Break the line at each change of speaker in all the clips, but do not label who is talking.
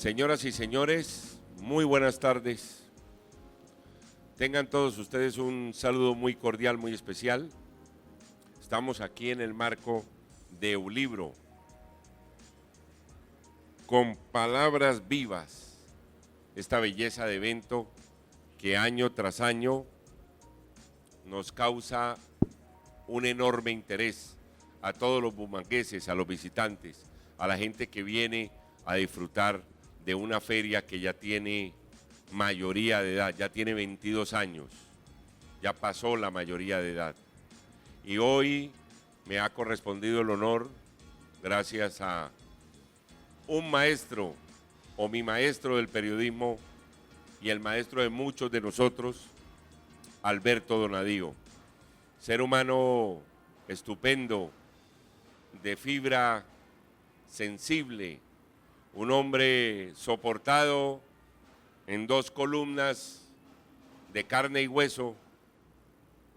Señoras y señores, muy buenas tardes. Tengan todos ustedes un saludo muy cordial, muy especial. Estamos aquí en el marco de un libro con palabras vivas, esta belleza de evento que año tras año nos causa un enorme interés a todos los bumangueses, a los visitantes, a la gente que viene a disfrutar de una feria que ya tiene mayoría de edad, ya tiene 22 años, ya pasó la mayoría de edad. Y hoy me ha correspondido el honor, gracias a un maestro o mi maestro del periodismo y el maestro de muchos de nosotros, Alberto Donadío, ser humano estupendo, de fibra sensible, un hombre soportado en 2 columnas de carne y hueso,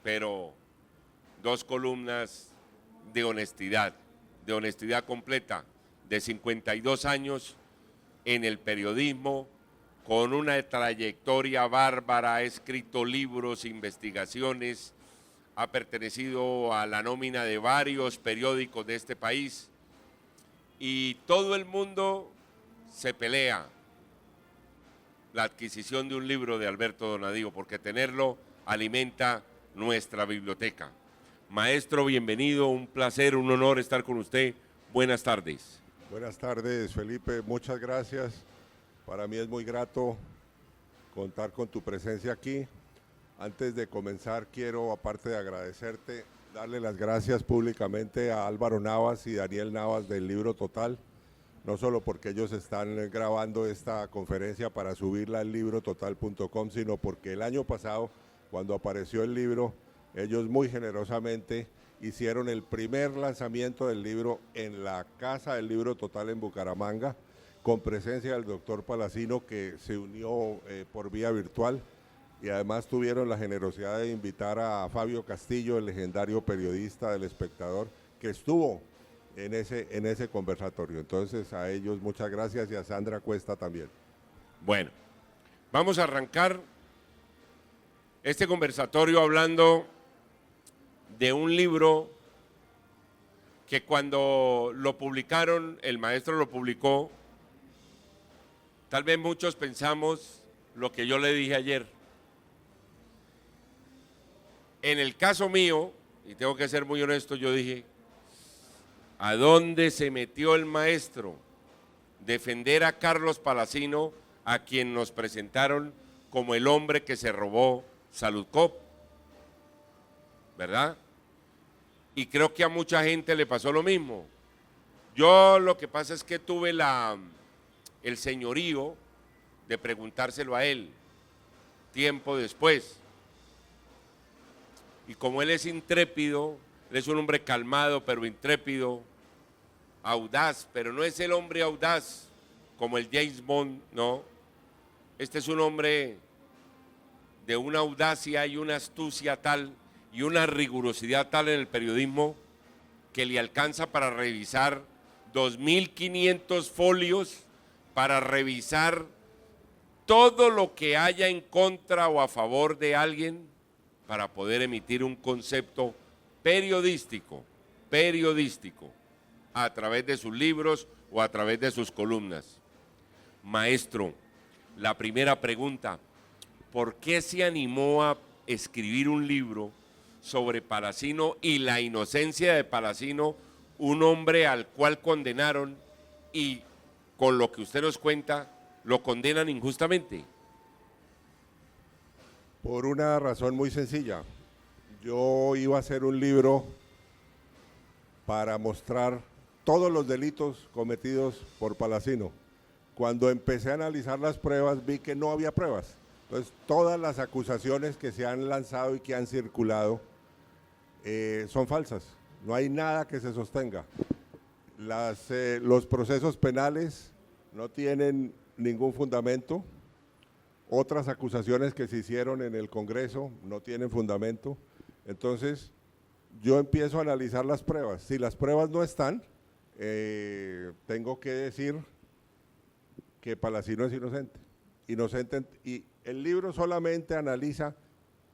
pero 2 columnas de honestidad completa, de 52 años en el periodismo, con una trayectoria bárbara, ha escrito libros, investigaciones, ha pertenecido a la nómina de varios periódicos de este país y todo el mundo se pelea la adquisición de un libro de Alberto Donadío, porque tenerlo alimenta nuestra biblioteca. Maestro, bienvenido, un placer, un honor estar con usted. Buenas tardes.
Buenas tardes, Felipe, muchas gracias. Para mí es muy grato contar con tu presencia aquí. Antes de comenzar, quiero, aparte de agradecerte, darle las gracias públicamente a Álvaro Navas y Daniel Navas del Libro Total, no solo porque ellos están grabando esta conferencia para subirla al librototal.com, sino porque el año pasado, cuando apareció el libro, ellos muy generosamente hicieron el primer lanzamiento del libro en la Casa del Libro Total en Bucaramanga, con presencia del doctor Palacino, que se unió por vía virtual, y además tuvieron la generosidad de invitar a Fabio Castillo, el legendario periodista del Espectador, que estuvo en ese conversatorio. Entonces, a ellos muchas gracias y a Sandra Cuesta también.
Bueno, vamos a arrancar este conversatorio hablando de un libro que cuando lo publicaron, el maestro lo publicó, tal vez muchos pensamos lo que yo le dije ayer. En el caso mío, y tengo que ser muy honesto, yo dije, ¿a dónde se metió el maestro? Defender a Carlos Palacino, a quien nos presentaron como el hombre que se robó Saludcop, ¿verdad? Y creo que a mucha gente le pasó lo mismo. Yo lo que pasa es que tuve el señorío de preguntárselo a él tiempo después. Y como él es intrépido, él es un hombre calmado pero intrépido, audaz, pero no es el hombre audaz como el James Bond, no. Este es un hombre de una audacia y una astucia tal y una rigurosidad tal en el periodismo que le alcanza para revisar 2.500 folios, para revisar todo lo que haya en contra o a favor de alguien, para poder emitir un concepto periodístico a través de sus libros o a través de sus columnas. Maestro, la primera pregunta, ¿por qué se animó a escribir un libro sobre Palacino y la inocencia de Palacino, un hombre al cual condenaron y con lo que usted nos cuenta, lo condenan injustamente?
Por una razón muy sencilla. Yo iba a hacer un libro para mostrar todos los delitos cometidos por Palacino. Cuando empecé a analizar las pruebas, vi que no había pruebas. Entonces, todas las acusaciones que se han lanzado y que han circulado son falsas. No hay nada que se sostenga. Los procesos penales no tienen ningún fundamento. Otras acusaciones que se hicieron en el Congreso no tienen fundamento. Entonces, yo empiezo a analizar las pruebas. Si las pruebas no están, tengo que decir que Palacino es inocente. Inocente, y el libro solamente analiza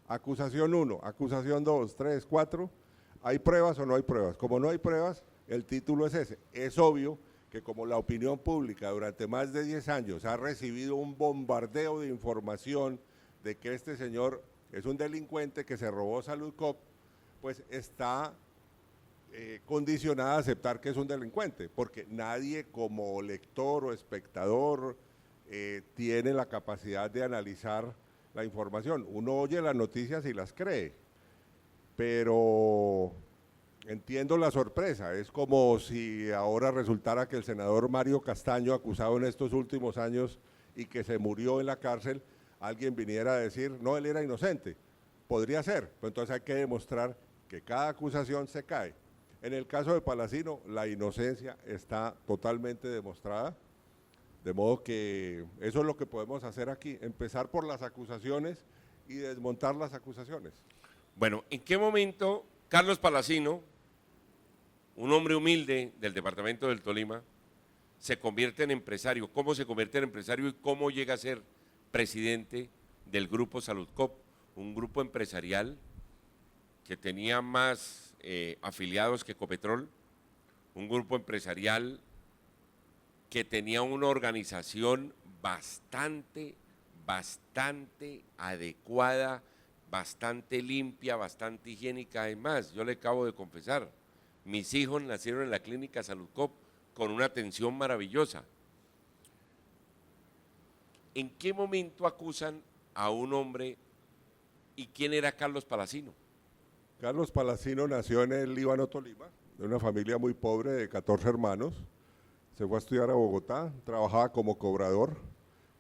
acusación 1, acusación 2, 3, 4, ¿hay pruebas o no hay pruebas? Como no hay pruebas, el título es ese. Es obvio que como la opinión pública durante más de 10 años ha recibido un bombardeo de información de que este señor es un delincuente que se robó Saludcop, pues está condicionada a aceptar que es un delincuente, porque nadie como lector o espectador tiene la capacidad de analizar la información. Uno oye las noticias y las cree, pero entiendo la sorpresa. Es como si ahora resultara que el senador Mario Castaño, acusado en estos últimos años y que se murió en la cárcel, alguien viniera a decir, no, él era inocente. Podría ser, pero entonces hay que demostrar que cada acusación se cae. En el caso de Palacino, la inocencia está totalmente demostrada, de modo que eso es lo que podemos hacer aquí, empezar por las acusaciones y desmontar las acusaciones.
Bueno, ¿en qué momento Carlos Palacino, un hombre humilde del departamento del Tolima, se convierte en empresario? ¿Cómo se convierte en empresario y cómo llega a ser presidente del Grupo Saludcop, un grupo empresarial que tenía más afiliados que Ecopetrol, un grupo empresarial que tenía una organización bastante adecuada, bastante limpia, bastante higiénica? Además, yo le acabo de confesar, mis hijos nacieron en la clínica Saludcop con una atención maravillosa. ¿En qué momento acusan a un hombre y quién era Carlos Palacino?
Carlos Palacino nació en el Líbano, Tolima, de una familia muy pobre de 14 hermanos. Se fue a estudiar a Bogotá, trabajaba como cobrador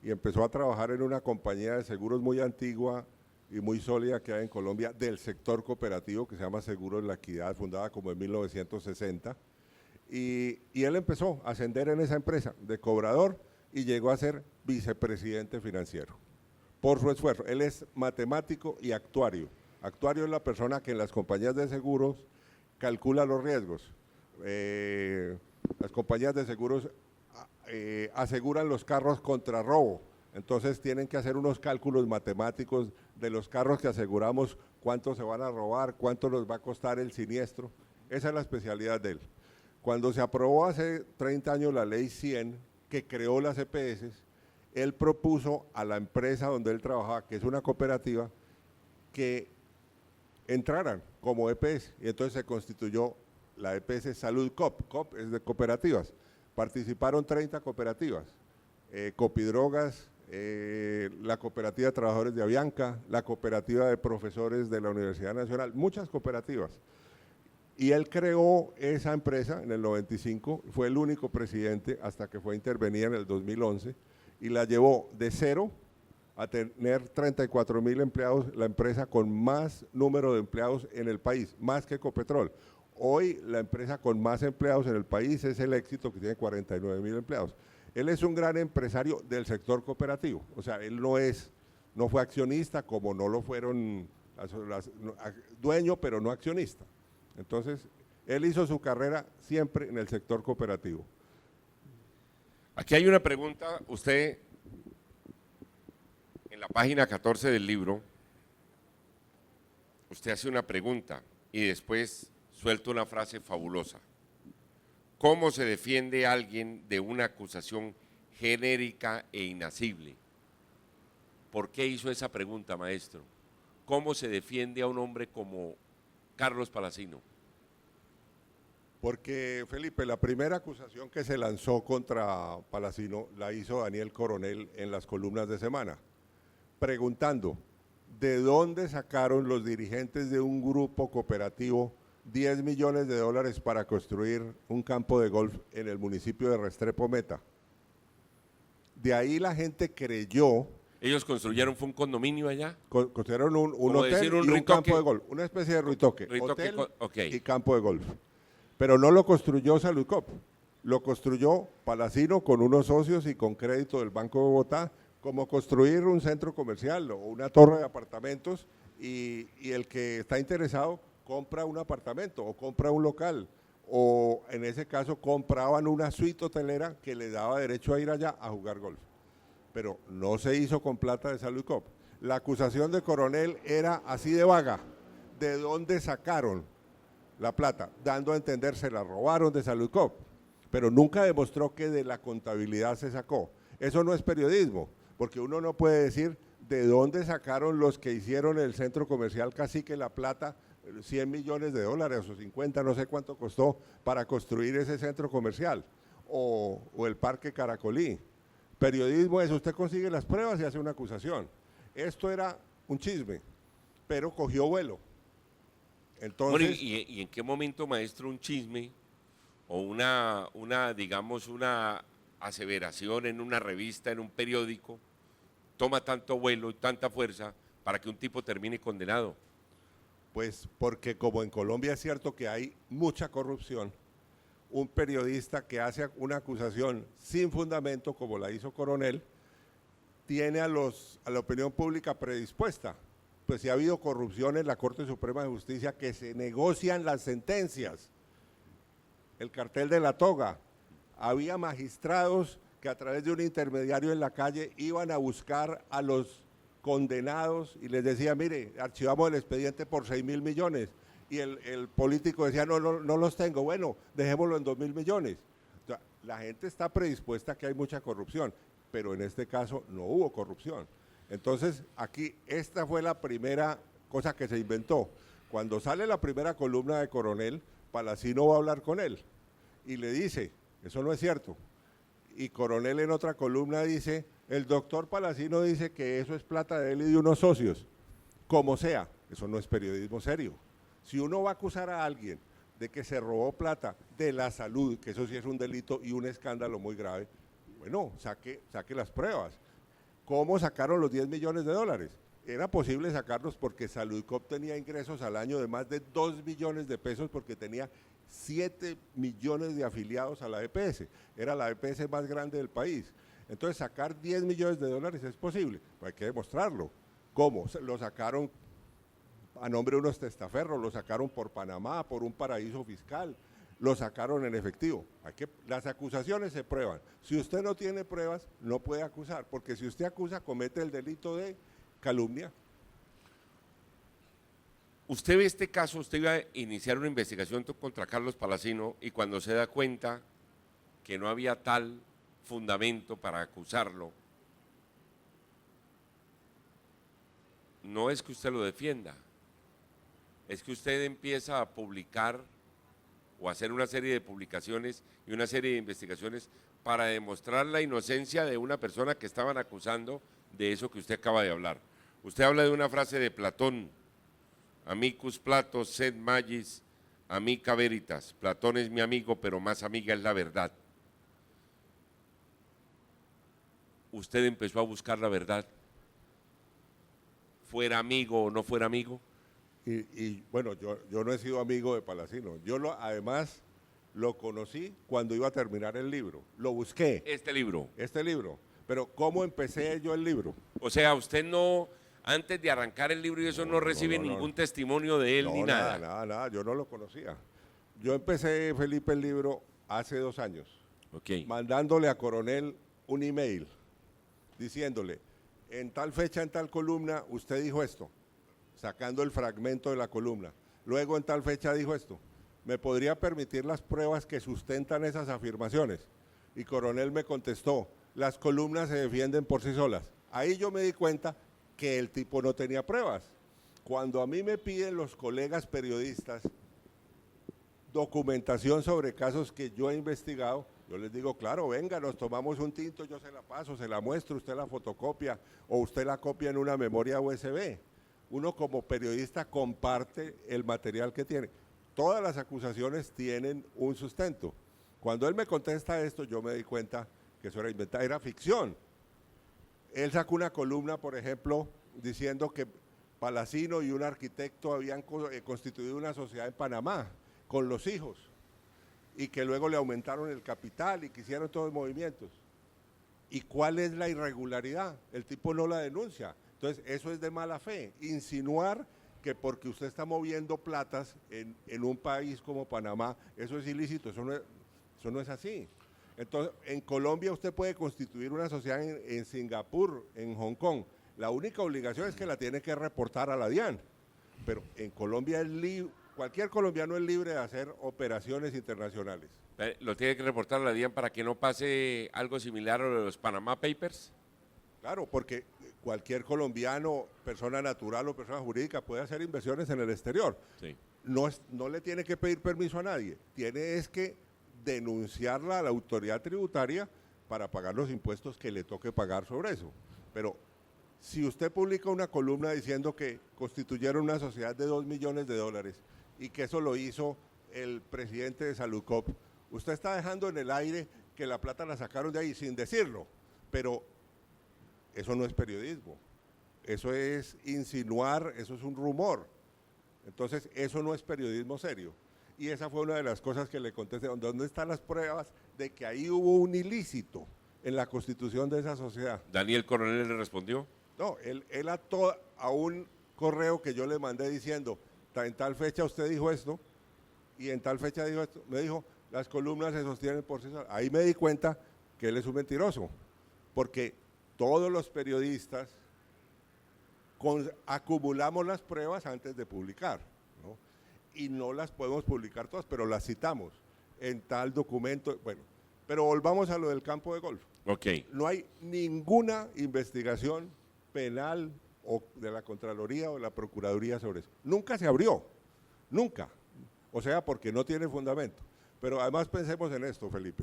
y empezó a trabajar en una compañía de seguros muy antigua y muy sólida que hay en Colombia, del sector cooperativo, que se llama Seguros La Equidad, fundada como en 1960. Y él empezó a ascender en esa empresa de cobrador y llegó a ser vicepresidente financiero por su esfuerzo. Él es matemático y actuario. Actuario es la persona que en las compañías de seguros calcula los riesgos. Las compañías de seguros aseguran los carros contra robo, entonces tienen que hacer unos cálculos matemáticos de los carros que aseguramos, cuánto se van a robar, cuánto nos va a costar el siniestro. Esa es la especialidad de él. Cuando se aprobó hace 30 años la ley 100, que creó las EPS, él propuso a la empresa donde él trabajaba, que es una cooperativa, que entraran como EPS, y entonces se constituyó la EPS Saludcop. COP es de cooperativas. Participaron 30 cooperativas, Copidrogas, la Cooperativa de Trabajadores de Avianca, la Cooperativa de Profesores de la Universidad Nacional, muchas cooperativas. Y él creó esa empresa en el 95, fue el único presidente hasta que fue intervenida en el 2011, y la llevó de cero a tener 34.000 empleados, la empresa con más número de empleados en el país, más que Ecopetrol. Hoy la empresa con más empleados en el país es el Éxito, que tiene 49.000 empleados. Él es un gran empresario del sector cooperativo, o sea, él no fue accionista como no lo fueron dueño, pero no accionista. Entonces, él hizo su carrera siempre en el sector cooperativo.
Aquí hay una pregunta, usted en la página 14 del libro, usted hace una pregunta y después suelta una frase fabulosa. ¿Cómo se defiende a alguien de una acusación genérica e inasible? ¿Por qué hizo esa pregunta, maestro? ¿Cómo se defiende a un hombre como Carlos Palacino?
Porque, Felipe, la primera acusación que se lanzó contra Palacino la hizo Daniel Coronel en las columnas de Semana, preguntando de dónde sacaron los dirigentes de un grupo cooperativo 10 millones de dólares para construir un campo de golf en el municipio de Restrepo Meta. De ahí la gente creyó.
¿Ellos construyeron fue un condominio allá?
Construyeron un hotel y un campo de golf, una especie de Ruitoque, hotel y campo de golf. Pero no lo construyó Saludcop, lo construyó Palacino con unos socios y con crédito del Banco de Bogotá, como construir un centro comercial o una torre de apartamentos, y el que está interesado compra un apartamento o compra un local o en ese caso compraban una suite hotelera que les daba derecho a ir allá a jugar golf. Pero no se hizo con plata de Saludcop. La acusación de Coronel era así de vaga. ¿De dónde sacaron la plata? Dando a entender, se la robaron de Saludcop, pero nunca demostró que de la contabilidad se sacó. Eso no es periodismo, porque uno no puede decir de dónde sacaron los que hicieron el centro comercial Cacique la plata, 100 millones de dólares o 50, no sé cuánto costó para construir ese centro comercial, o el Parque Caracolí. Periodismo es, usted consigue las pruebas y hace una acusación. Esto era un chisme, pero cogió vuelo. Entonces,
bueno, ¿y en qué momento, maestro, un chisme o digamos, una aseveración en una revista, en un periódico, toma tanto vuelo y tanta fuerza para que un tipo termine condenado?
Pues porque como en Colombia es cierto que hay mucha corrupción, un periodista que hace una acusación sin fundamento, como la hizo Coronel, tiene a la opinión pública predispuesta. Pues si ha habido corrupción en la Corte Suprema de Justicia, que se negocian las sentencias. El cartel de la toga. Había magistrados que a través de un intermediario en la calle iban a buscar a los condenados y les decía, mire, archivamos el expediente por 6.000 millones. Y el político decía, no los tengo. Bueno, dejémoslo en 2.000 millones. O sea, la gente está predispuesta a que hay mucha corrupción, pero en este caso no hubo corrupción. Entonces, aquí, esta fue la primera cosa que se inventó. Cuando sale la primera columna de Coronel, Palacino va a hablar con él y le dice, eso no es cierto. Y Coronel en otra columna dice, el doctor Palacino dice que eso es plata de él y de unos socios. Como sea, eso no es periodismo serio. Si uno va a acusar a alguien de que se robó plata de la salud, que eso sí es un delito y un escándalo muy grave, bueno, saque las pruebas. ¿Cómo sacaron los 10 millones de dólares? Era posible sacarlos porque Saludcop tenía ingresos al año de más de 2 millones de pesos porque tenía 7 millones de afiliados a la EPS. Era la EPS más grande del país. Entonces, sacar 10 millones de dólares es posible, pero hay que demostrarlo. ¿Cómo? Lo sacaron a nombre de unos testaferros, lo sacaron por Panamá, por un paraíso fiscal, lo sacaron en efectivo. Las acusaciones se prueban. Si usted no tiene pruebas, no puede acusar, porque si usted acusa, comete el delito de calumnia.
Usted ve este caso, usted iba a iniciar una investigación contra Carlos Palacino y cuando se da cuenta que no había tal fundamento para acusarlo, no es que usted lo defienda, es que usted empieza a publicar o a hacer una serie de publicaciones y una serie de investigaciones para demostrar la inocencia de una persona que estaban acusando de eso que usted acaba de hablar. Usted habla de una frase de Platón, amicus Plato sed magis amica veritas. Platón es mi amigo, pero más amiga es la verdad. Usted empezó a buscar la verdad, fuera amigo o no fuera amigo.
Y bueno, yo no he sido amigo de Palacino. Además, lo conocí cuando iba a terminar el libro. Lo busqué.
Este libro.
Pero ¿cómo empecé yo el libro?
O sea, usted no, antes de arrancar el libro y eso no recibe ningún testimonio de él ni nada.
Nada, yo no lo conocía. Yo empecé, Felipe, el libro hace 2 años.
Okay.
Mandándole a Coronel un email diciéndole, en tal fecha, en tal columna, usted dijo esto, sacando el fragmento de la columna. Luego en tal fecha dijo esto. ¿Me podría permitir las pruebas que sustentan esas afirmaciones? Y Coronel me contestó, las columnas se defienden por sí solas. Ahí yo me di cuenta que el tipo no tenía pruebas. Cuando a mí me piden los colegas periodistas documentación sobre casos que yo he investigado, yo les digo, claro, venga, nos tomamos un tinto, yo se la paso, se la muestro, usted la fotocopia o usted la copia en una memoria USB. Uno como periodista comparte el material que tiene. Todas las acusaciones tienen un sustento. Cuando él me contesta esto, yo me di cuenta que eso era inventado, era ficción. Él sacó una columna, por ejemplo, diciendo que Palacino y un arquitecto habían constituido una sociedad en Panamá con los hijos y que luego le aumentaron el capital y que hicieron todos los movimientos. ¿Y cuál es la irregularidad? El tipo no la denuncia. Entonces, eso es de mala fe, insinuar que porque usted está moviendo platas en un país como Panamá, eso es ilícito, eso no es así. Entonces, en Colombia usted puede constituir una sociedad en Singapur, en Hong Kong. La única obligación es que la tiene que reportar a la DIAN. Pero en Colombia cualquier colombiano es libre de hacer operaciones internacionales.
¿Lo tiene que reportar a la DIAN para que no pase algo similar a los Panama Papers?
Claro, porque cualquier colombiano, persona natural o persona jurídica puede hacer inversiones en el exterior.
Sí.
No le tiene que pedir permiso a nadie, tiene es que denunciarla a la autoridad tributaria para pagar los impuestos que le toque pagar sobre eso. Pero si usted publica una columna diciendo que constituyeron una sociedad de $2 millones y que eso lo hizo el presidente de Saludcop, usted está dejando en el aire que la plata la sacaron de ahí sin decirlo, pero eso no es periodismo, eso es insinuar, eso es un rumor. Entonces, eso no es periodismo serio. Y esa fue una de las cosas que le contesté, ¿dónde están las pruebas de que ahí hubo un ilícito en la constitución de esa sociedad?
¿Daniel Coronel le respondió?
No, él a un correo que yo le mandé diciendo, en tal fecha usted dijo esto, y en tal fecha dijo esto, me dijo, las columnas se sostienen por sí solas. Ahí me di cuenta que él es un mentiroso, porque todos los periodistas acumulamos las pruebas antes de publicar, ¿no? Y no las podemos publicar todas, pero las citamos en tal documento. Bueno, pero volvamos a lo del campo de golf.
Ok.
No hay ninguna investigación penal o de la Contraloría o de la Procuraduría sobre eso. Nunca se abrió, nunca. O sea, porque no tiene fundamento. Pero además pensemos en esto, Felipe.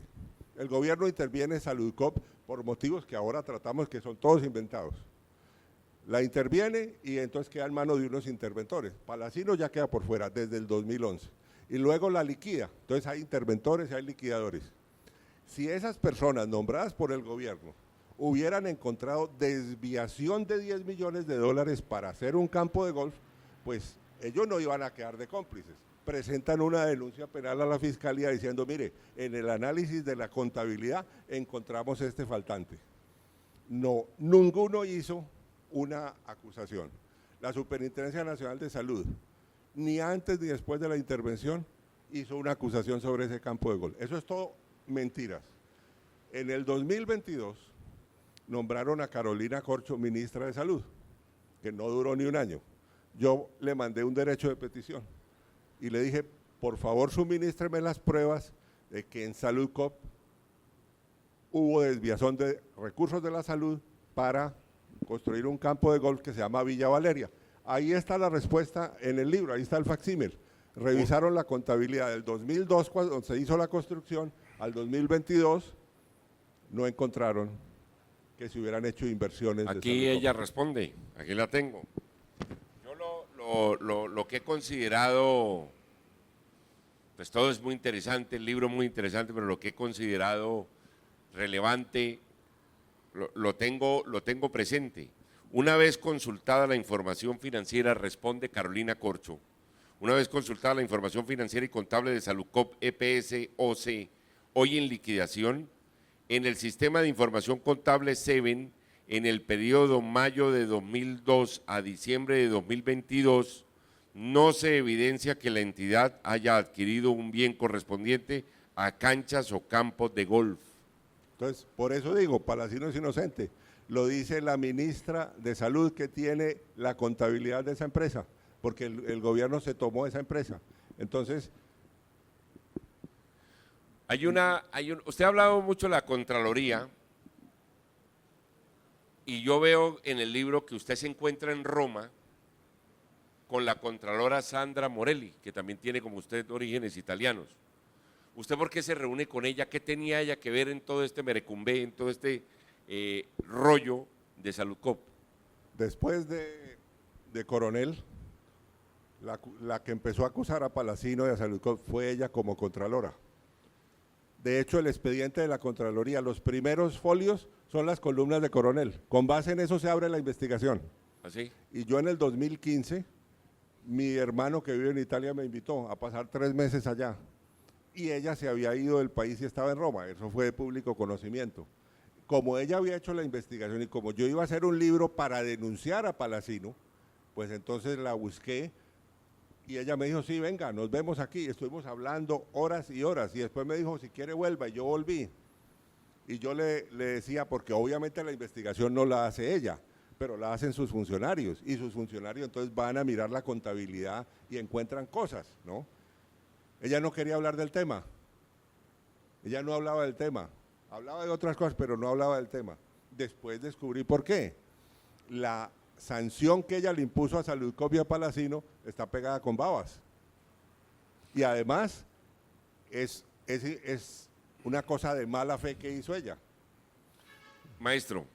El gobierno interviene en Saludcop por motivos que ahora tratamos que son todos inventados. La interviene y entonces queda en manos de unos interventores. Palacino ya queda por fuera desde el 2011. Y luego la liquida. Entonces hay interventores y hay liquidadores. Si esas personas nombradas por el gobierno hubieran encontrado desviación de $10 millones para hacer un campo de golf, pues ellos no iban a quedar de cómplices. Presentan una denuncia penal a la Fiscalía diciendo, mire, en el análisis de la contabilidad encontramos este faltante. No, ninguno hizo una acusación. La Superintendencia Nacional de Salud, ni antes ni después de la intervención, hizo una acusación sobre ese campo de golf. Eso es todo mentiras. En el 2022 nombraron a Carolina Corcho ministra de Salud, que no duró ni un año. Yo le mandé un derecho de petición y le dije, por favor suministreme las pruebas de que en Saludcop hubo desviación de recursos de la salud para construir un campo de golf que se llama Villa Valeria. Ahí está la respuesta en el libro, ahí está el facsímil. Revisaron la contabilidad del 2002 cuando se hizo la construcción al 2022, no encontraron que se hubieran hecho inversiones.
Aquí ella responde, aquí la tengo. Yo lo que he considerado, pues todo es muy interesante, el libro muy interesante, pero lo que he considerado relevante lo tengo presente. Una vez consultada la información financiera, responde Carolina Corcho, una vez consultada la información financiera y contable de Saludcop EPS OC, hoy en liquidación, en el sistema de información contable SEVEN, en el periodo mayo de 2002 a diciembre de 2022, no se evidencia que la entidad haya adquirido un bien correspondiente a canchas o campos de golf.
Entonces, por eso digo, Palacino es inocente. Lo dice la ministra de Salud que tiene la contabilidad de esa empresa, porque el gobierno se tomó esa empresa. Entonces,
usted ha hablado mucho de la Contraloría y yo veo en el libro que usted se encuentra en Roma con la Contralora Sandra Morelli, que también tiene como usted orígenes italianos. ¿Usted por qué se reúne con ella? ¿Qué tenía ella que ver en todo este merecumbe, en todo este rollo de Saludcop?
Después de Coronel, la que empezó a acusar a Palacino y a Saludcop fue ella como Contralora. De hecho, el expediente de la Contraloría, los primeros folios son las columnas de Coronel. Con base en eso se abre la investigación.
¿Así?
Y yo en el 2015, mi hermano que vive en Italia me invitó a pasar 3 meses allá. Y ella se había ido del país y estaba en Roma. Eso fue de público conocimiento. Como ella había hecho la investigación y como yo iba a hacer un libro para denunciar a Palacino, Pues entonces la busqué y ella me dijo, sí, venga, nos vemos aquí. Estuvimos hablando horas y horas y después me dijo, si quiere vuelva, y yo volví. Y yo le decía, porque obviamente la investigación no la hace ella, pero la hacen sus funcionarios, y sus funcionarios entonces van a mirar la contabilidad y encuentran cosas, ¿no? Ella no quería hablar del tema, ella no hablaba del tema, hablaba de otras cosas, pero no hablaba del tema. Después descubrí por qué. La sanción que ella le impuso a Saludcop y a Palacino está pegada con babas. Y además es una cosa de mala fe que hizo ella.
Maestro,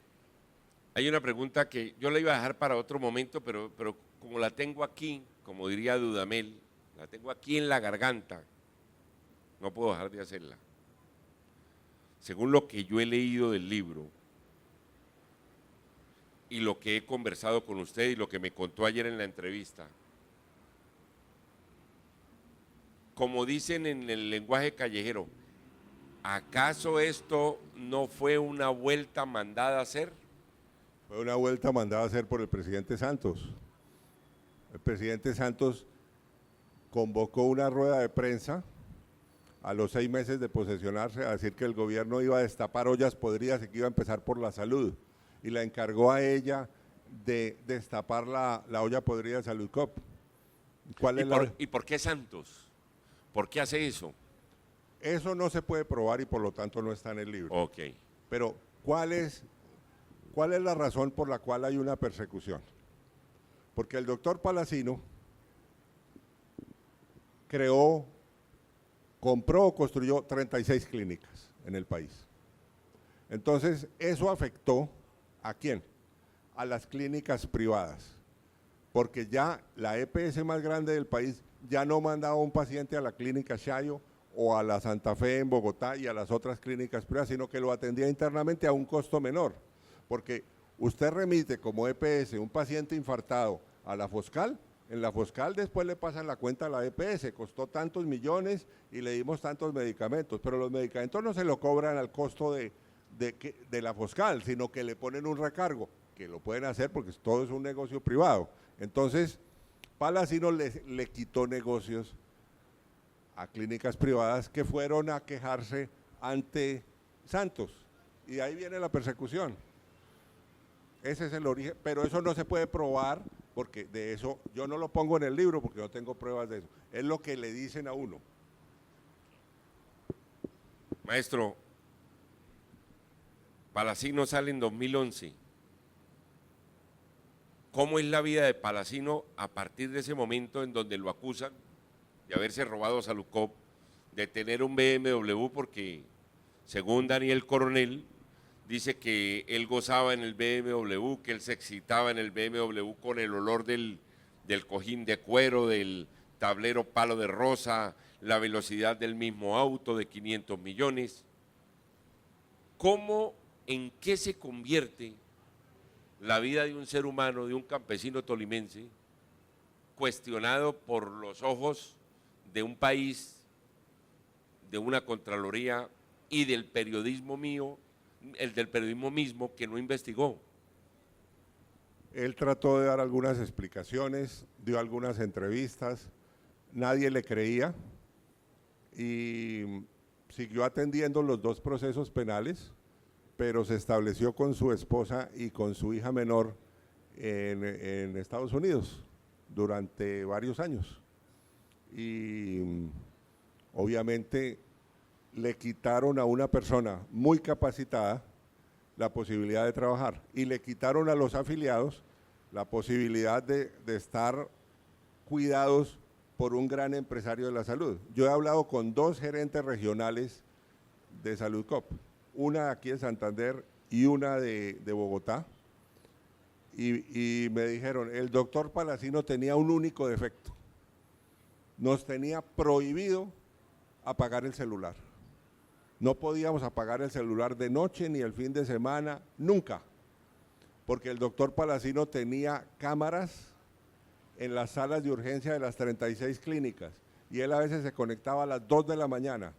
hay una pregunta que yo la iba a dejar para otro momento, pero como la tengo aquí, como diría Dudamel, la tengo aquí en la garganta, no puedo dejar de hacerla. Según lo que yo he leído del libro y lo que he conversado con usted y lo que me contó ayer en la entrevista, como dicen en el lenguaje callejero, ¿acaso esto no fue una vuelta mandada a hacer?
Fue una vuelta mandada a hacer por el presidente Santos. El presidente Santos convocó una rueda de prensa a los 6 meses de posesionarse a decir que el gobierno iba a destapar ollas podridas y que iba a empezar por la salud. Y la encargó a ella de destapar la olla podrida de Saludcop.
¿Y por qué Santos? ¿Por qué hace eso?
Eso no se puede probar y por lo tanto no está en el libro.
Ok.
Pero, ¿cuál es la razón por la cual hay una persecución? Porque el doctor Palacino compró o construyó 36 clínicas en el país. Entonces, eso afectó ¿a quién? A las clínicas privadas, porque ya la EPS más grande del país ya no mandaba a un paciente a la clínica Chayo o a la Santa Fe en Bogotá y a las otras clínicas privadas, sino que lo atendía internamente a un costo menor, porque usted remite como EPS un paciente infartado a la Foscal, en la Foscal después le pasan la cuenta a la EPS, costó tantos millones y le dimos tantos medicamentos, pero los medicamentos no se lo cobran al costo de la Foscal, sino que le ponen un recargo, que lo pueden hacer porque todo es un negocio privado. Entonces, Palacino le quitó negocios a clínicas privadas que fueron a quejarse ante Santos, y ahí viene la persecución. Ese es el origen, pero eso no se puede probar, porque de eso yo no lo pongo en el libro porque no tengo pruebas de eso, es lo que le dicen a uno.
Maestro, Palacino sale en 2011. ¿Cómo es la vida de Palacino a partir de ese momento en donde lo acusan de haberse robado a Saludcop, de tener un BMW? Porque según Daniel Coronel, dice que él gozaba en el BMW, que él se excitaba en el BMW con el olor del cojín de cuero, del tablero palo de rosa, la velocidad del mismo auto de 500 millones. ¿Cómo, en qué se convierte la vida de un ser humano, de un campesino tolimense, cuestionado por los ojos de un país, de una Contraloría y del periodismo mío, el del periodismo mismo que no investigó?
Él trató de dar algunas explicaciones, dio algunas entrevistas, nadie le creía y siguió atendiendo los 2 procesos penales, pero se estableció con su esposa y con su hija menor en Estados Unidos durante varios años. Y obviamente le quitaron a una persona muy capacitada la posibilidad de trabajar y le quitaron a los afiliados la posibilidad de estar cuidados por un gran empresario de la salud. Yo he hablado con 2 gerentes regionales de Saludcop, una aquí en Santander y una de Bogotá, y me dijeron, el doctor Palacino tenía un único defecto, nos tenía prohibido apagar el celular. No podíamos apagar el celular de noche ni el fin de semana, nunca, porque el doctor Palacino tenía cámaras en las salas de urgencia de las 36 clínicas y él a veces se conectaba a las 2 de la mañana.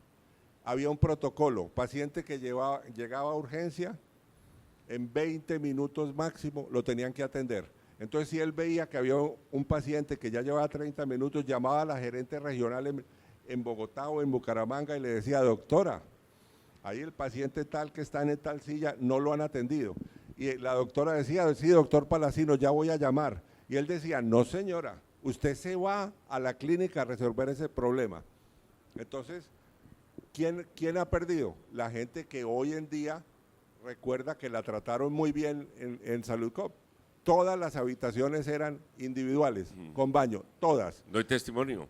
Había un protocolo, paciente que llegaba a urgencia, en 20 minutos máximo lo tenían que atender. Entonces, si él veía que había un paciente que ya llevaba 30 minutos, llamaba a la gerente regional en Bogotá o en Bucaramanga y le decía, doctora, ahí el paciente tal que está en tal silla no lo han atendido. Y la doctora decía, sí, doctor Palacino, ya voy a llamar. Y él decía, no señora, usted se va a la clínica a resolver ese problema. Entonces, ¿quién ha perdido? La gente que hoy en día recuerda que la trataron muy bien en Saludcop. Todas las habitaciones eran individuales, con baño, todas.
Doy testimonio,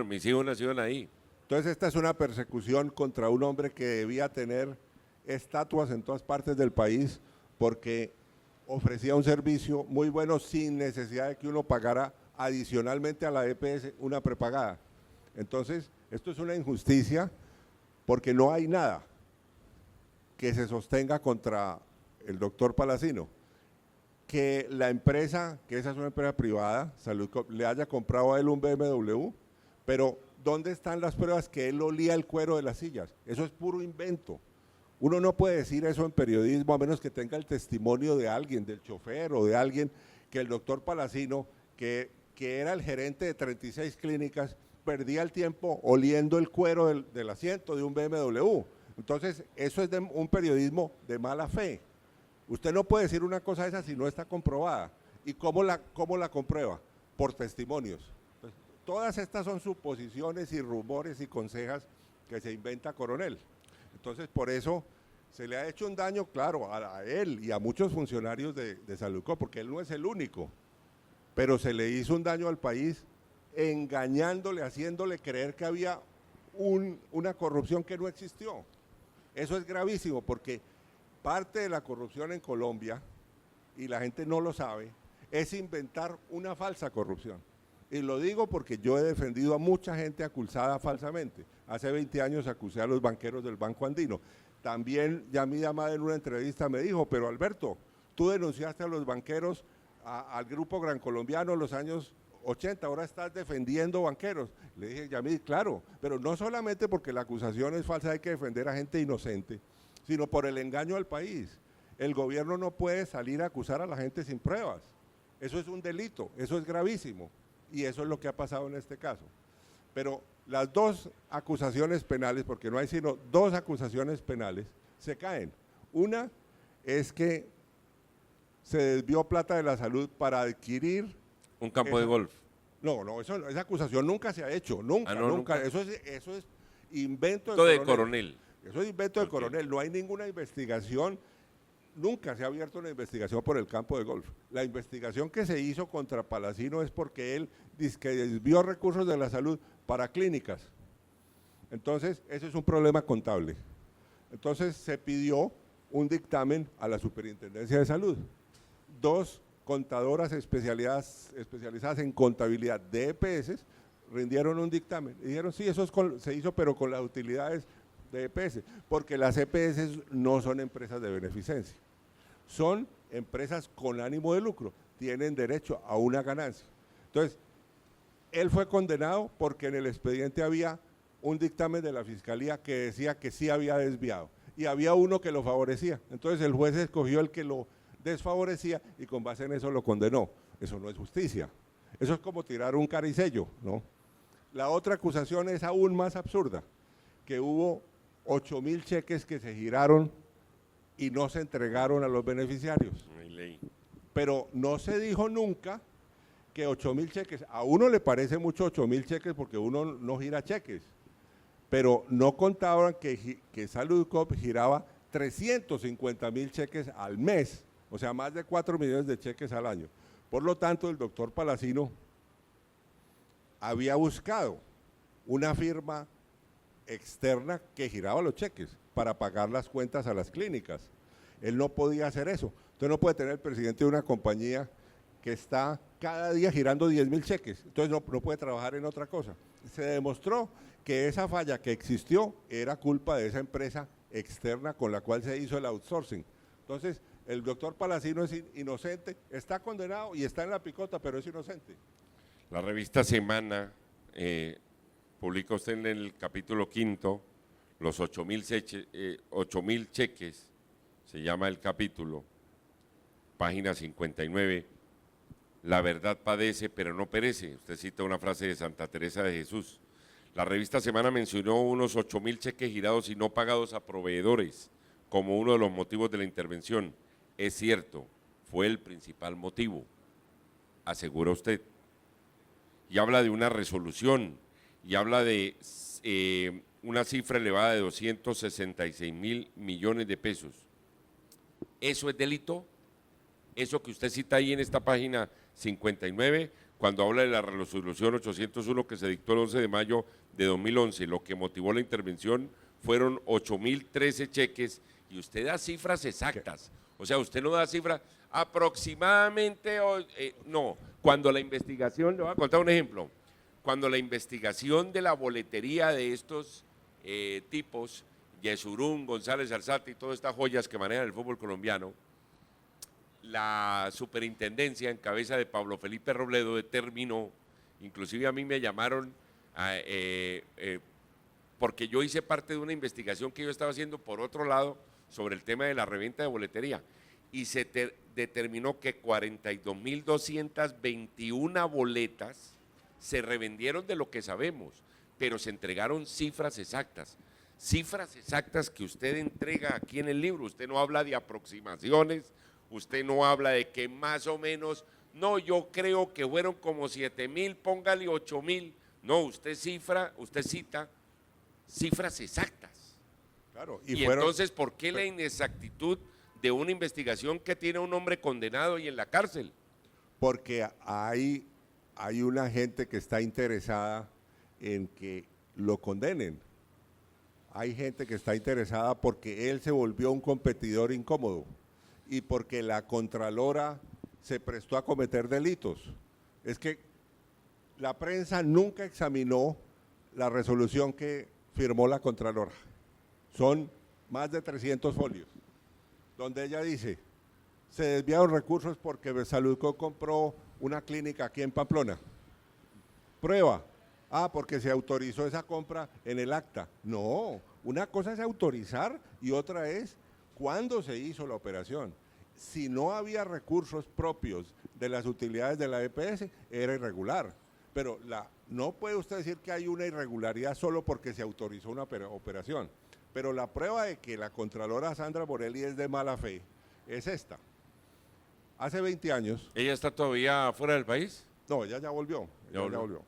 mis hijos nacieron ahí.
Entonces esta es una persecución contra un hombre que debía tener estatuas en todas partes del país porque ofrecía un servicio muy bueno sin necesidad de que uno pagara adicionalmente a la EPS una prepagada. Entonces, esto es una injusticia porque no hay nada que se sostenga contra el doctor Palacino. Que la empresa, que esa es una empresa privada, Saludcop, le haya comprado a él un BMW, pero ¿dónde están las pruebas que él olía el cuero de las sillas? Eso es puro invento. Uno no puede decir eso en periodismo a menos que tenga el testimonio de alguien, del chofer o de alguien, que el doctor Palacino, que era el gerente de 36 clínicas, perdía el tiempo oliendo el cuero del asiento de un BMW. Entonces, eso es un periodismo de mala fe. Usted no puede decir una cosa de esa si no está comprobada. ¿Y cómo la comprueba? Por testimonios. Entonces, todas estas son suposiciones y rumores y consejas que se inventa Coronel. Entonces, por eso se le ha hecho un daño, claro, a él y a muchos funcionarios de Saludcop, porque él no es el único, pero se le hizo un daño al país engañándole, haciéndole creer que había una corrupción que no existió. Eso es gravísimo, porque parte de la corrupción en Colombia, y la gente no lo sabe, es inventar una falsa corrupción. Y lo digo porque yo he defendido a mucha gente acusada falsamente. Hace 20 años acusé a los banqueros del Banco Andino. También Yamid Amad en una entrevista me dijo, pero Alberto, tú denunciaste a los banqueros, al Grupo Gran Colombiano en los años 80, ahora estás defendiendo banqueros. Le dije, Yamid, claro, pero no solamente porque la acusación es falsa, hay que defender a gente inocente, sino por el engaño al país. El gobierno no puede salir a acusar a la gente sin pruebas. Eso es un delito, eso es gravísimo. Y eso es lo que ha pasado en este caso. Pero las dos acusaciones penales, porque no hay sino dos acusaciones penales, se caen. Una es que se desvió plata de la salud para adquirir
un campo de golf.
No, esa acusación nunca se ha hecho, nunca. Eso es invento
de Coronel.
Eso es invento de Coronel, no hay ninguna investigación, nunca se ha abierto una investigación por el campo de golf. La investigación que se hizo contra Palacino es porque él dice que desvió recursos de la salud para clínicas. Entonces, ese es un problema contable. Entonces, se pidió un dictamen a la Superintendencia de Salud. Dos contadoras especializadas en contabilidad de EPS rindieron un dictamen y dijeron, sí, eso se hizo, pero con las utilidades de EPS, porque las EPS no son empresas de beneficencia, son empresas con ánimo de lucro, tienen derecho a una ganancia. Entonces, él fue condenado porque en el expediente había un dictamen de la Fiscalía que decía que sí había desviado, y había uno que lo favorecía. Entonces, el juez escogió el que lo desfavorecía y con base en eso lo condenó. Eso no es justicia. Eso es como tirar un caricello, ¿no? La otra acusación es aún más absurda, que hubo 8.000 cheques que se giraron y no se entregaron a los beneficiarios. Pero no se dijo nunca que 8.000 cheques, a uno le parece mucho 8.000 cheques porque uno no gira cheques, pero no contaban que Saludcop giraba 350.000 cheques al mes, o sea, más de 4 millones de cheques al año. Por lo tanto, el doctor Palacino había buscado una firma externa que giraba los cheques para pagar las cuentas a las clínicas. Él no podía hacer eso. Entonces no puede tener el presidente de una compañía que está cada día girando 10.000 cheques. Entonces no puede trabajar en otra cosa. Se demostró que esa falla que existió era culpa de esa empresa externa con la cual se hizo el outsourcing. Entonces, el doctor Palacino es inocente, está condenado y está en la picota, pero es inocente.
La revista Semana publica usted en el capítulo 5 los 8.000 cheques, se llama el capítulo, página 59, la verdad padece, pero no perece. Usted cita una frase de Santa Teresa de Jesús. La revista Semana mencionó unos 8.000 cheques girados y no pagados a proveedores como uno de los motivos de la intervención. Es cierto, fue el principal motivo, asegura usted. Y habla de una resolución, y habla de una cifra elevada de 266.000 millones de pesos. ¿Eso es delito? Eso que usted cita ahí en esta página 59, cuando habla de la resolución 801 que se dictó el 11 de mayo de 2011, lo que motivó la intervención fueron 8.013 cheques, y usted da cifras exactas. O sea, usted no da cifras aproximadamente, no. Cuando la investigación, le voy a contar un ejemplo, cuando la investigación de la boletería de estos tipos, Yesurún, González Arzate y todas estas joyas que manejan el fútbol colombiano, la superintendencia en cabeza de Pablo Felipe Robledo determinó, inclusive a mí me llamaron porque yo hice parte de una investigación que yo estaba haciendo por otro lado sobre el tema de la reventa de boletería, y se determinó que 42.221 boletas se revendieron de lo que sabemos, pero se entregaron cifras exactas que usted entrega aquí en el libro. Usted no habla de aproximaciones, usted no habla de que más o menos, no, yo creo que fueron como 7.000, póngale 8.000. No, usted cita cifras exactas.
Claro,
y entonces, ¿por qué la inexactitud de una investigación que tiene a un hombre condenado y en la cárcel?
Porque hay una gente que está interesada en que lo condenen. Hay gente que está interesada porque él se volvió un competidor incómodo y porque la Contralora se prestó a cometer delitos. Es que la prensa nunca examinó la resolución que firmó la Contralora. Son más de 300 folios, donde ella dice, se desviaron recursos porque Saludco compró una clínica aquí en Pamplona. Prueba. Porque se autorizó esa compra en el acta. No, una cosa es autorizar y otra es cuándo se hizo la operación. Si no había recursos propios de las utilidades de la EPS, era irregular. Pero no puede usted decir que hay una irregularidad solo porque se autorizó una operación. Pero la prueba de que la Contralora Sandra Morelli es de mala fe es esta. Hace 20 años…
¿Ella está todavía fuera del país?
No, ella ya volvió. Ya volvió.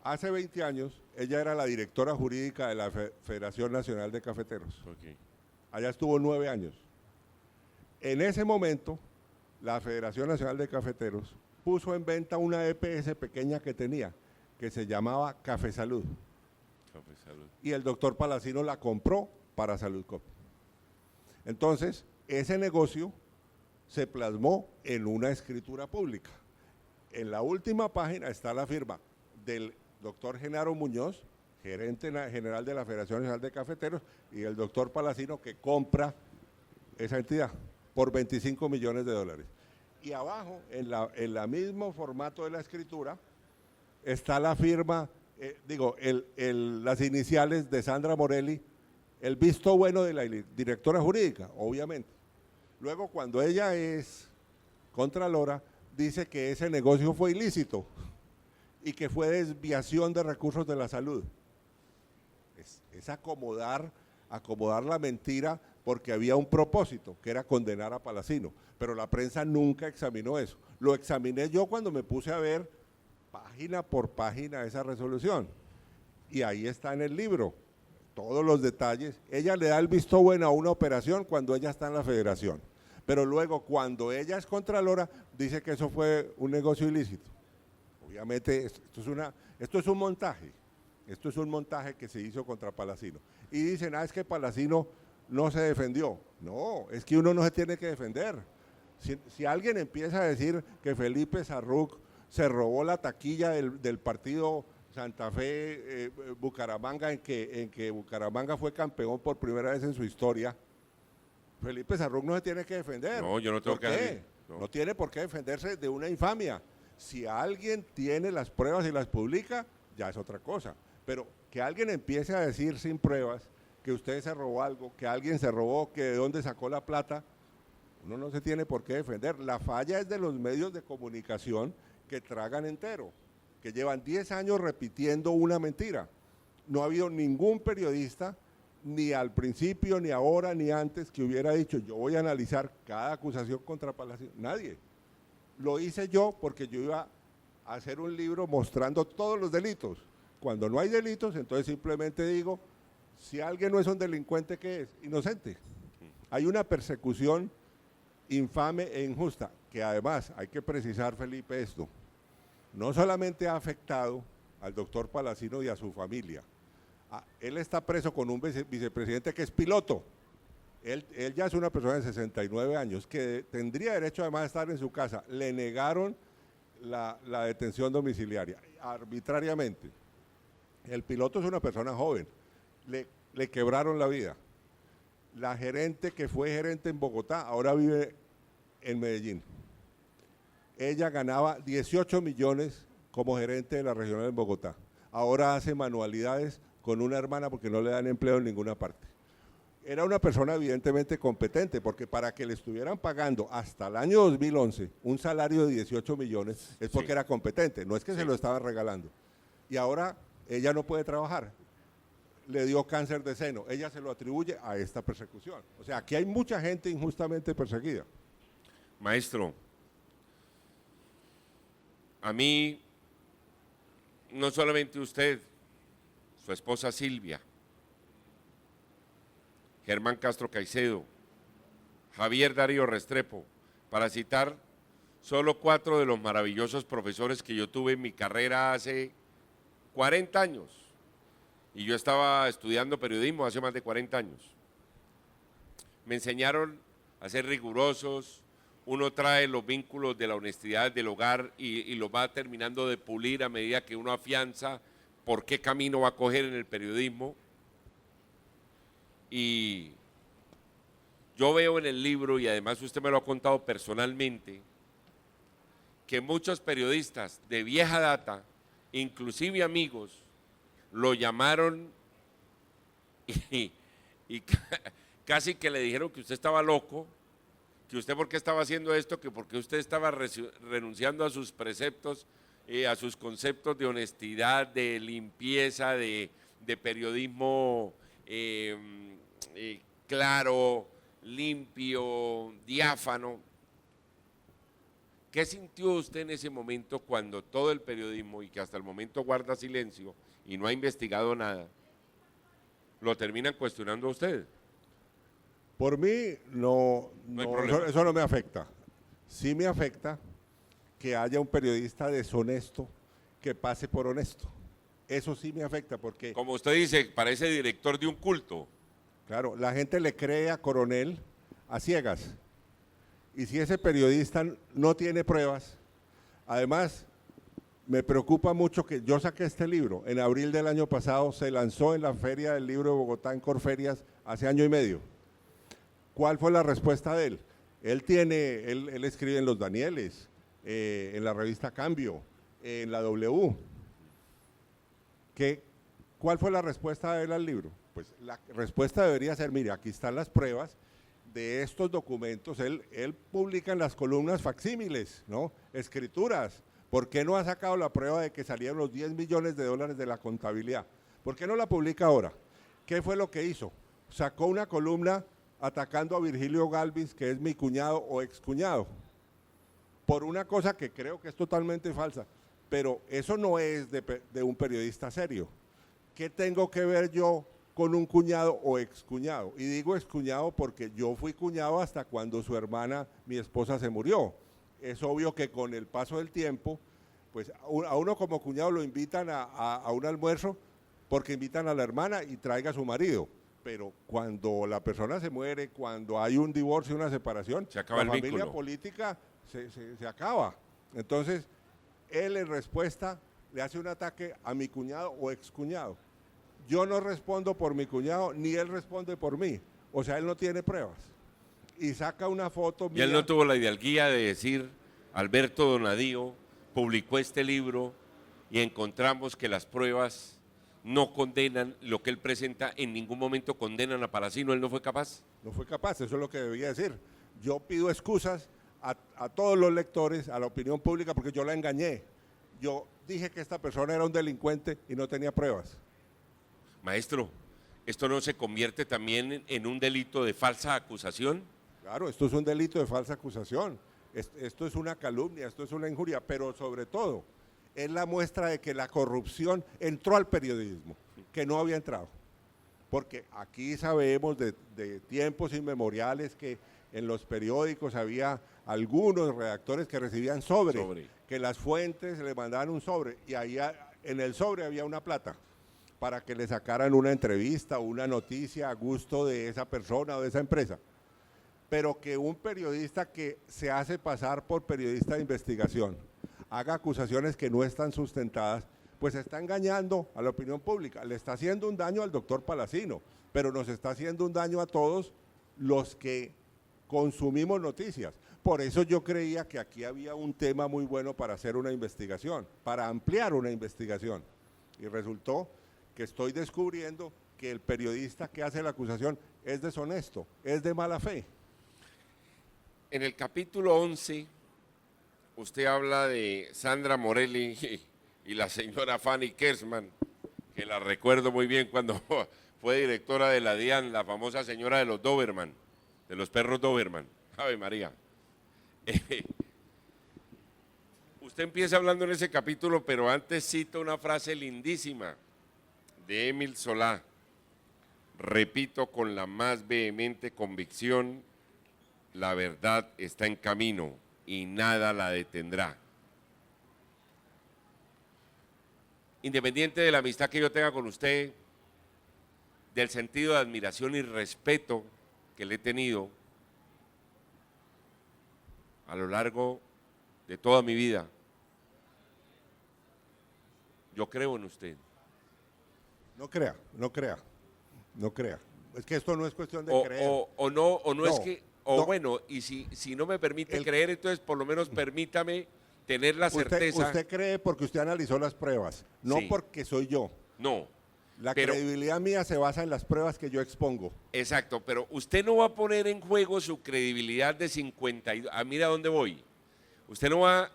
Hace 20 años, ella era la directora jurídica de la Federación Nacional de Cafeteros.
Okay.
Allá estuvo 9 años. En ese momento, la Federación Nacional de Cafeteros puso en venta una EPS pequeña que tenía, que se llamaba Café Salud.
Café Salud.
Y el doctor Palacino la compró para Saludcop. Entonces, ese negocio se plasmó en una escritura pública. En la última página está la firma del doctor Genaro Muñoz, gerente general de la Federación Nacional de Cafeteros, y el doctor Palacino, que compra esa entidad por $25 millones. Y abajo, en el mismo formato de la escritura, está la firma, las iniciales de Sandra Morelli, el visto bueno de la directora jurídica, obviamente. Luego, cuando ella es Contralora, dice que ese negocio fue ilícito y que fue desviación de recursos de la salud. Es acomodar la mentira porque había un propósito, que era condenar a Palacino, pero la prensa nunca examinó eso. Lo examiné yo cuando me puse a ver página por página esa resolución, y ahí está en el libro, todos los detalles. Ella le da el visto bueno a una operación cuando ella está en la federación, pero luego cuando ella es Contralora, dice que eso fue un negocio ilícito. Obviamente esto es un montaje, que se hizo contra Palacino. Y dicen, es que Palacino no se defendió. No, es que uno no se tiene que defender. Si alguien empieza a decir que Felipe Sarruc se robó la taquilla del partido Santa Fe Bucaramanga, en que Bucaramanga fue campeón por primera vez en su historia, Felipe Sarruc no se tiene que defender.
No, yo no tengo que
decir. No tiene por qué defenderse de una infamia. Si alguien tiene las pruebas y las publica, ya es otra cosa. Pero que alguien empiece a decir sin pruebas que usted se robó algo, que alguien se robó, que de dónde sacó la plata, Uno no se tiene por qué defender. La falla es de los medios de comunicación que tragan entero, que llevan 10 años repitiendo una mentira. No ha habido ningún periodista, ni al principio, ni ahora, ni antes, que hubiera dicho, yo voy a analizar cada acusación contra Palacino. Nadie. Lo hice yo porque yo iba a hacer un libro mostrando todos los delitos. Cuando no hay delitos, entonces simplemente digo, si alguien no es un delincuente, ¿qué es? Inocente. Hay una persecución infame e injusta, que además, hay que precisar, Felipe, esto, no solamente ha afectado al doctor Palacino y a su familia. Él está preso con un vicepresidente que es piloto. Él ya es una persona de 69 años, que tendría derecho además a estar en su casa. Le negaron la detención domiciliaria, arbitrariamente. El piloto es una persona joven, le quebraron la vida. La gerente que fue gerente en Bogotá, ahora vive en Medellín. Ella ganaba 18 millones como gerente de la regional en Bogotá. Ahora hace manualidades con una hermana porque no le dan empleo en ninguna parte. Era una persona evidentemente competente, porque para que le estuvieran pagando hasta el año 2011 un salario de 18 millones es porque era competente, no es que se lo estaban regalando. Y ahora ella no puede trabajar. Le dio cáncer de seno, ella se lo atribuye a esta persecución. O sea, aquí hay mucha gente injustamente perseguida.
Maestro, a mí, no solamente usted, su esposa Silvia, Germán Castro Caicedo, Javier Darío Restrepo, para citar solo 4 de los maravillosos profesores que yo tuve en mi carrera hace 40 años. Y yo estaba estudiando periodismo hace más de 40 años. Me enseñaron a ser rigurosos, uno trae los vínculos de la honestidad del hogar y los va terminando de pulir a medida que uno afianza por qué camino va a coger en el periodismo. Y yo veo en el libro, y además usted me lo ha contado personalmente, que muchos periodistas de vieja data, inclusive amigos, lo llamaron y casi que le dijeron que usted estaba loco, que usted por qué estaba haciendo esto, que porque usted estaba renunciando a sus preceptos, a sus conceptos de honestidad, de limpieza, de periodismo claro, limpio, diáfano. ¿Qué sintió usted en ese momento cuando todo el periodismo, y que hasta el momento guarda silencio y no ha investigado nada, lo terminan cuestionando a usted?
Por mí, no eso no me afecta. Sí me afecta que haya un periodista deshonesto que pase por honesto. Eso sí me afecta porque…
Como usted dice, parece director de un culto.
Claro, la gente le cree a Coronel a ciegas. Y si ese periodista no tiene pruebas, además me preocupa mucho que yo saqué este libro, en abril del año pasado, se lanzó en la Feria del Libro de Bogotá, en Corferias, hace año y medio. ¿Cuál fue la respuesta de él? Él escribe en Los Danieles, en la revista Cambio, en la W. ¿Cuál fue la respuesta de él al libro? Pues la respuesta debería ser, mire, aquí están las pruebas de estos documentos. Él publica en las columnas facsímiles, ¿no? Escrituras. ¿Por qué no ha sacado la prueba de que salieron los 10 millones de dólares de la contabilidad? ¿Por qué no la publica ahora? ¿Qué fue lo que hizo? Sacó una columna atacando a Virgilio Galvis, que es mi cuñado o excuñado, por una cosa que creo que es totalmente falsa, pero eso no es de un periodista serio. ¿Qué tengo que ver yo con un cuñado o excuñado? Y digo excuñado porque yo fui cuñado hasta cuando su hermana, mi esposa, se murió. Es obvio que con el paso del tiempo, pues a uno como cuñado lo invitan a un almuerzo porque invitan a la hermana y traiga a su marido. Pero cuando la persona se muere, cuando hay un divorcio, una separación,
se acaba
la
el
familia
vínculo
política se acaba. Entonces, él en respuesta le hace un ataque a mi cuñado o excuñado. Yo no respondo por mi cuñado, ni él responde por mí. O sea, él no tiene pruebas. Y saca una foto mía.
Y él no tuvo la hidalguía de decir, Alberto Donadío publicó este libro y encontramos que las pruebas no condenan lo que él presenta, en ningún momento condenan a Palacino. ¿Él no fue capaz?
No fue capaz, eso es lo que debía decir. yo pido excusas a todos los lectores, a la opinión pública, porque yo la engañé. Yo dije que esta persona era un delincuente y no tenía pruebas.
Maestro, ¿esto no se convierte también en un delito de falsa acusación?
Claro, esto es un delito de falsa acusación, esto es una calumnia, esto es una injuria, pero sobre todo es la muestra de que la corrupción entró al periodismo, que no había entrado. Porque aquí sabemos de tiempos inmemoriales que en los periódicos había algunos redactores que recibían sobre, que las fuentes le mandaban un sobre y ahí en el sobre había una plata para que le sacaran una entrevista o una noticia a gusto de esa persona o de esa empresa. Pero que un periodista que se hace pasar por periodista de investigación haga acusaciones que no están sustentadas, pues está engañando a la opinión pública, le está haciendo un daño al doctor Palacino, pero nos está haciendo un daño a todos los que consumimos noticias. Por eso yo creía que aquí había un tema muy bueno para hacer una investigación, para ampliar una investigación. Y resultó que estoy descubriendo que el periodista que hace la acusación es deshonesto, es de mala fe.
En el capítulo 11, usted habla de Sandra Morelli y la señora Fanny Kersman, que la recuerdo muy bien cuando fue directora de la DIAN, la famosa señora de los Doberman, de los perros Doberman. Ave María. Usted empieza hablando en ese capítulo, pero antes cita una frase lindísima de Émile Zola. Repito con la más vehemente convicción, la verdad está en camino y nada la detendrá. Independiente de la amistad que yo tenga con usted, del sentido de admiración y respeto que le he tenido a lo largo de toda mi vida, yo creo en usted.
No crea, no crea, no crea. Es que esto no es cuestión de creer.
No es que, bueno, y si no me permite creer, entonces por lo menos permítame tener la certeza.
Usted cree porque usted analizó las pruebas, no
Sí.
porque soy yo.
No.
La credibilidad mía se basa en las pruebas que yo expongo.
Exacto, pero usted no va a poner en juego su credibilidad de 52. Mira dónde voy. Usted no va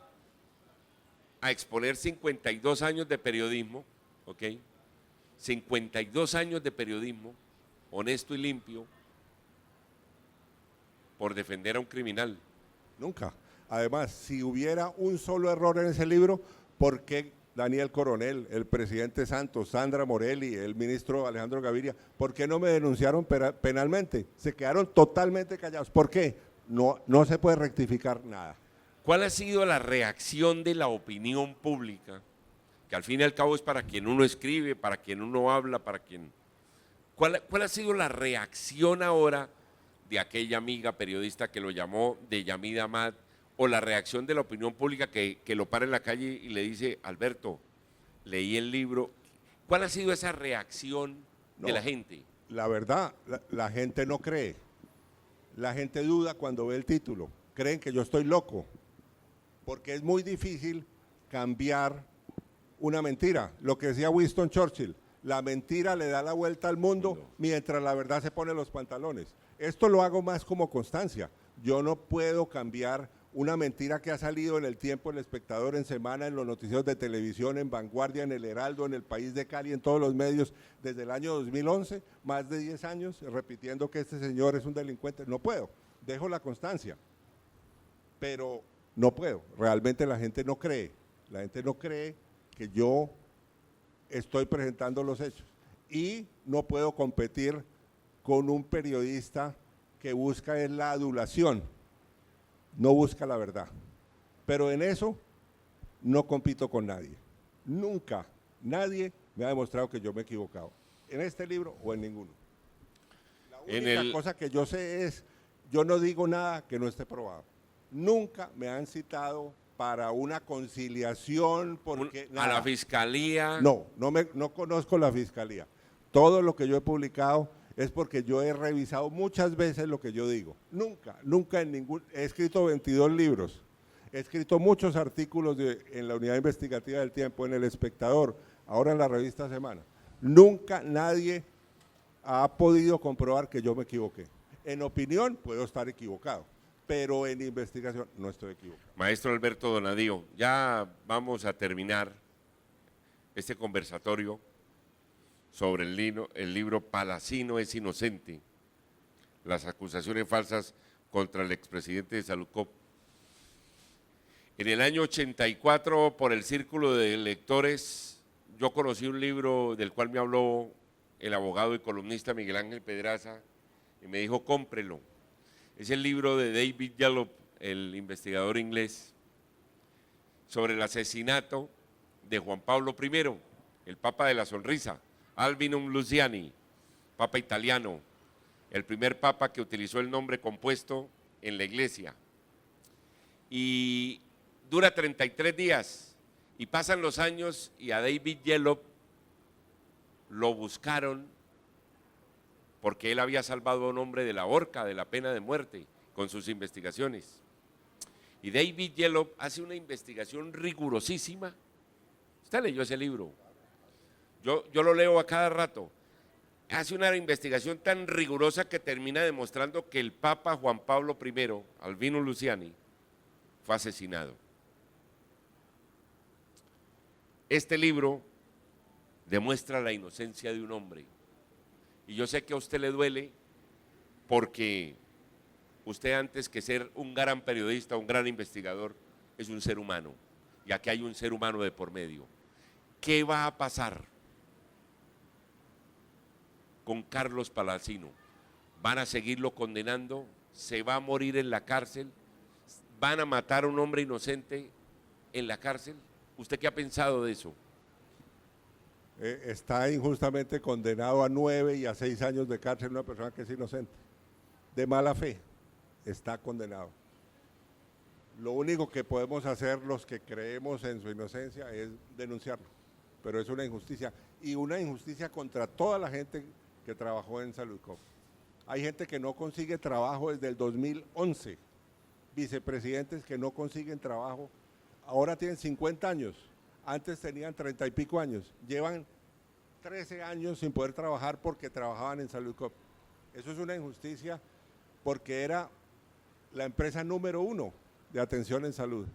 a exponer 52 años de periodismo, ¿ok? 52 años de periodismo, honesto y limpio, por defender a un criminal.
Nunca. Además, si hubiera un solo error en ese libro, ¿por qué Daniel Coronel, el presidente Santos, Sandra Morelli, el ministro Alejandro Gaviria, por qué no me denunciaron penalmente? Se quedaron totalmente callados. ¿Por qué? No se puede rectificar nada.
¿Cuál ha sido la reacción de la opinión pública? Que al fin y al cabo es para quien uno escribe, para quien uno habla, para quien... ¿Cuál ha sido la reacción ahora de aquella amiga periodista que lo llamó de Yamida Amad, o la reacción de la opinión pública que lo para en la calle y le dice, Alberto, leí el libro? ¿Cuál ha sido esa reacción de la gente?
La verdad, la gente no cree. La gente duda cuando ve el título. Creen que yo estoy loco, porque es muy difícil cambiar una mentira. Lo que decía Winston Churchill, la mentira le da la vuelta al mundo mientras la verdad se pone los pantalones. Esto lo hago más como constancia. Yo no puedo cambiar una mentira que ha salido en El Tiempo, El Espectador, en Semana, en los noticieros de televisión, en Vanguardia, en El Heraldo, en El País de Cali, en todos los medios, desde el año 2011, más de 10 años, repitiendo que este señor es un delincuente. No puedo, dejo la constancia, pero no puedo. Realmente la gente no cree que yo estoy presentando los hechos. Y no puedo competir con un periodista que busca es la adulación, no busca la verdad. Pero en eso no compito con nadie. Nunca nadie me ha demostrado que yo me he equivocado, en este libro o en ninguno. La única cosa que yo sé es, yo no digo nada que no esté probado. Nunca me han citado para una conciliación porque
a la fiscalía.
No conozco la fiscalía. Todo lo que yo he publicado es porque yo he revisado muchas veces lo que yo digo. Nunca en ningún... He escrito 22 libros, he escrito muchos artículos en la unidad investigativa del Tiempo, en El Espectador, ahora en la revista Semana. Nunca nadie ha podido comprobar que yo me equivoqué. En opinión puedo estar equivocado, pero en investigación no estoy equivocado.
Maestro Alberto Donadío, ya vamos a terminar este conversatorio sobre el libro Palacino es inocente, las acusaciones falsas contra el expresidente de Saludcop. En el año 84, por el Círculo de Lectores, yo conocí un libro del cual me habló el abogado y columnista Miguel Ángel Pedraza y me dijo, cómprelo. Es el libro de David Yallop, el investigador inglés, sobre el asesinato de Juan Pablo I, el Papa de la Sonrisa, Albinum Luciani, Papa italiano, el primer Papa que utilizó el nombre compuesto en la Iglesia. Y dura 33 días y pasan los años y a David Yallop lo buscaron porque él había salvado a un hombre de la horca, de la pena de muerte, con sus investigaciones. Y David Yallop hace una investigación rigurosísima. Usted leyó ese libro. Yo lo leo a cada rato. Hace una investigación tan rigurosa que termina demostrando que el Papa Juan Pablo I, Albino Luciani, fue asesinado. Este libro demuestra la inocencia de un hombre. Y yo sé que a usted le duele porque usted, antes que ser un gran periodista, un gran investigador, es un ser humano. Y aquí hay un ser humano de por medio. ¿Qué va a pasar con Carlos Palacino? ¿Van a seguirlo condenando? ¿Se va a morir en la cárcel? ¿Van a matar a un hombre inocente en la cárcel? ¿Usted qué ha pensado de eso?
Está injustamente condenado a 9 y a 6 años de cárcel una persona que es inocente, de mala fe, está condenado. Lo único que podemos hacer los que creemos en su inocencia es denunciarlo, pero es una injusticia, y una injusticia contra toda la gente que trabajó en Saludcop. Hay gente que no consigue trabajo desde el 2011, vicepresidentes que no consiguen trabajo, ahora tienen 50 años, antes tenían 30 y pico años, llevan 13 años sin poder trabajar porque trabajaban en Saludcop. Eso es una injusticia porque era la empresa número 1 de atención en salud.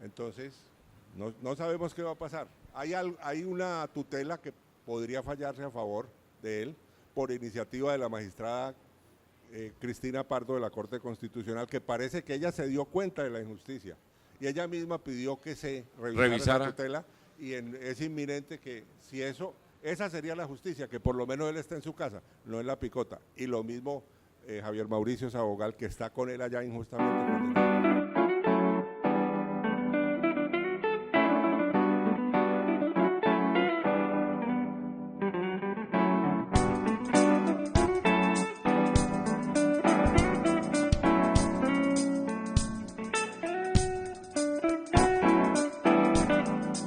Entonces, no sabemos qué va a pasar. Hay una tutela que podría fallarse a favor de él por iniciativa de la magistrada Cristina Pardo de la Corte Constitucional, que parece que ella se dio cuenta de la injusticia y ella misma pidió que se revisara la tutela, y es inminente que si esa sería la justicia, que por lo menos él esté en su casa, no en la picota. Y lo mismo Javier Mauricio Sabogal, que está con él allá injustamente condenado.